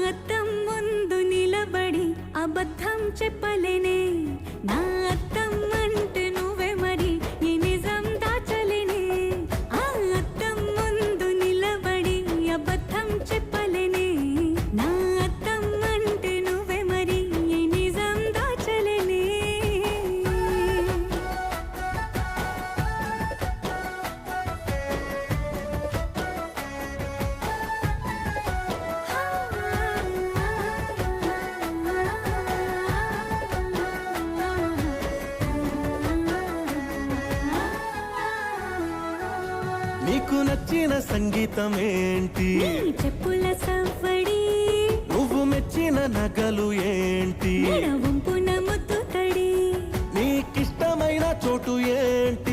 అద్దం ముందు నిలబడి అబద్ధం చెప్పలేనే నా అద్దం అంటే నువ్వే మరి ఈ నిజం దాచలేనే ఆ అద్దం ముందు నిలబడి అబద్ధం చెప్పలేనే నా అద్దం అంటే నువ్వే మరి ఈ నిజం దాచలేనే నీకు నచ్చిన సంగీతం ఏంటి నీ చెప్పుల సవ్వడి నువ్వు మెచ్చిన నగలు ఏంటి వంపున ముద్దు తడి నీకిష్టమైన చోటు ఏంటి